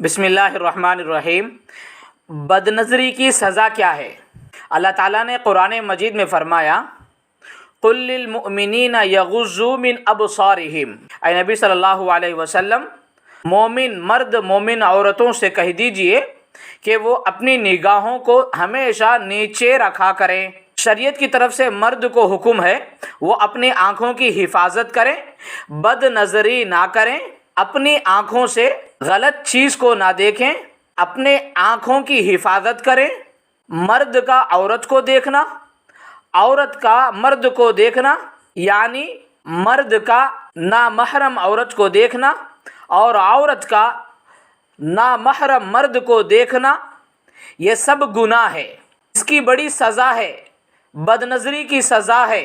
बिस्मिल्लाहिर्रहमानिर्रहीम। बदनज़री की सज़ा क्या है? अल्लाह ताला ने कुरान मजीद में फरमाया, कुल लिल मुमिनीना यग़ुज़्ज़ू मिन अबसारिहिम। ऐ नबी सल्लल्लाहु अलैहि वसल्लम, मोमिन मर्द मोमिन औरतों से कह दीजिए कि वो अपनी निगाहों को हमेशा नीचे रखा करें। शरीयत की तरफ से मर्द को हुक्म है वो अपनी आँखों की हिफाजत करें, बदनज़री ना करें, अपनी आँखों से गलत चीज़ को ना देखें, अपने आँखों की हिफाजत करें। मर्द का औरत को देखना, औरत का मर्द को देखना, यानी मर्द का नामहरम औरत को देखना और औरत का नामहरम मर्द को देखना, ये सब गुनाह है। इसकी बड़ी सज़ा है, बदनज़री की सज़ा है।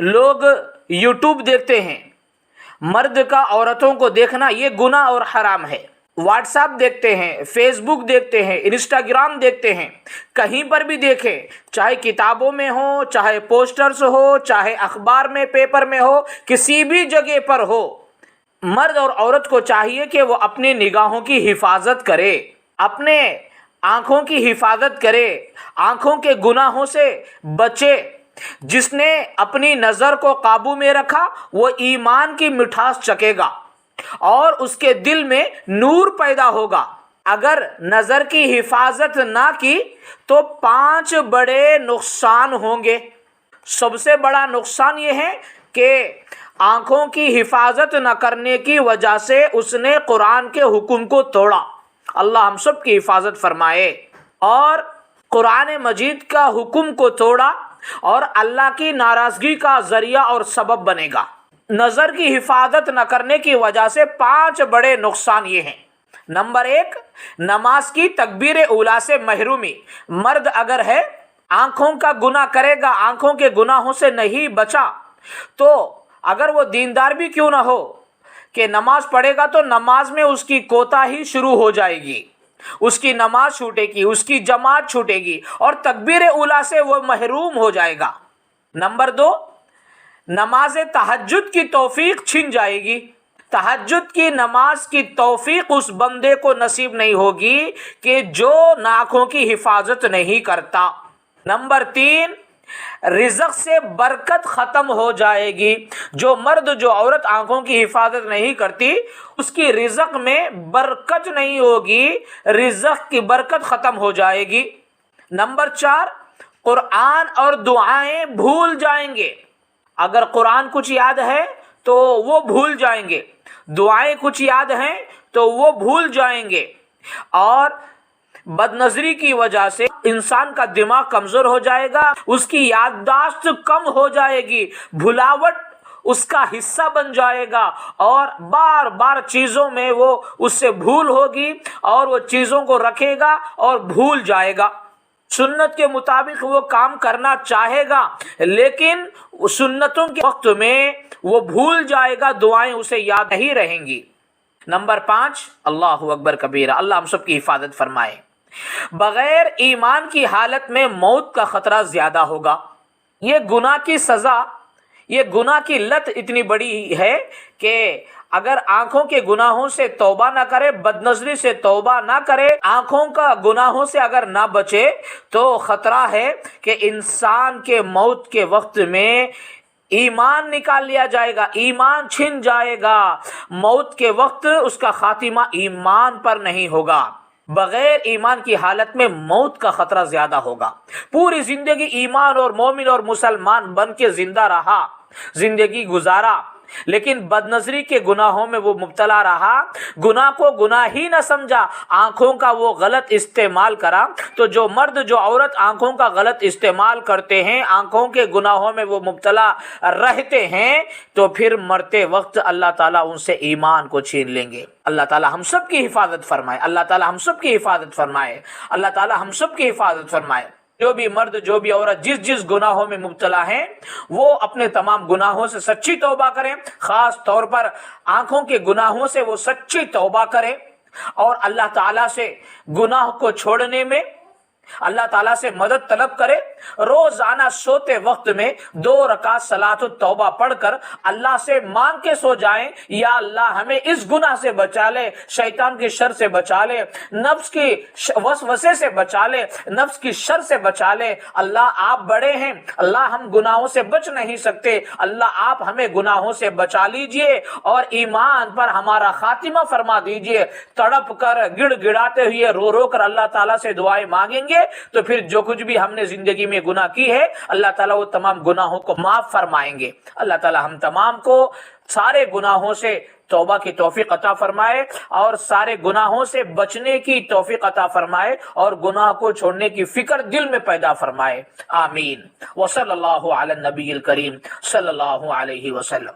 लोग यूट्यूब देखते हैं, मर्द का औरतों को देखना ये गुनाह और हराम है। व्हाट्सएप देखते हैं, फेसबुक देखते हैं, इंस्टाग्राम देखते हैं, कहीं पर भी देखें, चाहे किताबों में हो, चाहे पोस्टर्स हो, चाहे अखबार में पेपर में हो, किसी भी जगह पर हो, मर्द और औरत को चाहिए कि वो अपनी निगाहों की हिफाजत करे, अपने आँखों की हिफाजत करे, आँखों के गुनाहों से बचे। जिसने अपनी नज़र को काबू में रखा वो ईमान की मिठास चखेगा और उसके दिल में नूर पैदा होगा। अगर नज़र की हिफाजत ना की तो 5 बड़े नुकसान होंगे। सबसे बड़ा नुकसान ये है कि आँखों की हिफाजत न करने की वजह से उसने कुरान के हुक्म को तोड़ा। अल्लाह हम सब की हिफाजत फरमाए। और कुरान मजीद का हुक्म को तोड़ा और अल्लाह की नाराज़गी का ज़रिया और सबब बनेगा। नज़र की हिफाजत न करने की वजह से 5 बड़े नुकसान ये हैं। नंबर 1, नमाज की तकबीर उला से महरूमी। मर्द अगर है, आँखों का गुनाह करेगा, आँखों के गुनाहों से नहीं बचा, तो अगर वो दीनदार भी क्यों ना हो कि नमाज पढ़ेगा तो नमाज में उसकी कोताही शुरू हो जाएगी, उसकी नमाज छूटेगी, उसकी जमात छूटेगी और तकबीर उला से वो महरूम हो जाएगा। नंबर 2, नमाज तहज्जुद की तौफीक छिन जाएगी। तहज्जुद की नमाज की तौफीक उस बंदे को नसीब नहीं होगी कि जो आँखों की हिफाजत नहीं करता। नंबर 3, रिज़्क़ से बरकत ख़त्म हो जाएगी। जो मर्द जो औरत आँखों की हिफाजत नहीं करती उसकी रिज़्क़ में बरकत नहीं होगी, रिज़्क़ की बरकत ख़त्म हो जाएगी। नंबर 4, कुरान और दुआएं भूल जाएंगे। अगर कुरान कुछ याद है तो वो भूल जाएंगे, दुआएं कुछ याद हैं तो वो भूल जाएंगे। और बदनज़री की वजह से इंसान का दिमाग कमज़ोर हो जाएगा, उसकी याददाश्त कम हो जाएगी, भुलावट उसका हिस्सा बन जाएगा और बार बार चीज़ों में वो उससे भूल होगी और वो चीज़ों को रखेगा और भूल जाएगा। सुन्नत के मुताबिक वो काम करना चाहेगा लेकिन सुन्नतों के वक्त में वो भूल जाएगा, दुआएं उसे याद नहीं रहेंगी। नंबर 5, अल्लाहु अकबर कबीरा। अल्लाह हम सब की हिफाजत फरमाए। बगैर ईमान की हालत में मौत का खतरा ज्यादा होगा। ये गुनाह की सज़ा, ये गुनाह की लत इतनी बड़ी है कि अगर आँखों के गुनाहों से तौबा ना करे, बदनज़री से तौबा ना करे, आँखों का गुनाहों से अगर ना बचे तो ख़तरा है कि इंसान के मौत के वक्त में ईमान निकाल लिया जाएगा, ईमान छिन जाएगा। मौत के वक्त उसका खातिमा ईमान पर नहीं होगा। बगैर ईमान की हालत में मौत का खतरा ज्यादा होगा। पूरी जिंदगी ईमान और मोमिन और मुसलमान बन के जिंदा रहा, जिंदगी गुजारा, लेकिन बदनज़री के गुनाहों में वो मुब्तला रहा, गुनाह को गुनाह ही न समझा, आँखों का वो गलत इस्तेमाल करा। तो जो मर्द जो औरत आँखों का गलत इस्तेमाल करते हैं, आँखों के गुनाहों में वो मुब्तला रहते हैं, तो फिर मरते वक्त अल्लाह ताला उनसे ईमान को छीन लेंगे। अल्लाह ताला हम सब की हिफाजत फरमाए, अल्लाह ताला हम सब की हिफाजत फरमाए, अल्लाह ताला हम सब की हिफाजत फरमाए। जो भी मर्द जो भी औरत जिस जिस गुनाहों में मुब्तला हैं वो अपने तमाम गुनाहों से सच्ची तौबा करें। ख़ास तौर पर आँखों के गुनाहों से वो सच्ची तौबा करें और अल्लाह ताला से गुनाह को छोड़ने में अल्लाह ताला से मदद तलब करे। روزانہ سوتے وقت میں 2 رکعت صلاۃ التوبہ پڑھ کر اللہ سے مانگ کے سو جائیں، یا اللہ ہمیں اس گناہ سے بچا لے، شیطان کی شر سے بچا لے، نفس کی وسوسے سے بچا لے، نفس کی شر سے بچا لے، اللہ آپ بڑے ہیں، اللہ ہم گناہوں سے بچ نہیں سکتے، اللہ آپ ہمیں گناہوں سے بچا لیجئے اور ایمان پر ہمارا خاتمہ فرما دیجئے۔ تڑپ کر گڑ گڑاتے ہوئے رو رو کر اللہ تعالیٰ سے دعائیں مانگیں گے تو پھر جو کچھ بھی ہم نے زندگی میں گناہ کی ہے اللہ تعالیٰ وہ تمام گناہوں کو معاف فرمائیں گے۔ اللہ تعالیٰ ہم تمام کو سارے گناہوں سے توبہ کی توفیق عطا فرمائے اور سارے گناہوں سے بچنے کی توفیق عطا فرمائے اور گناہ کو چھوڑنے کی فکر دل میں پیدا فرمائے، آمین۔ وصلی اللہ علی النبی الکریم صلی اللہ علیہ وسلم۔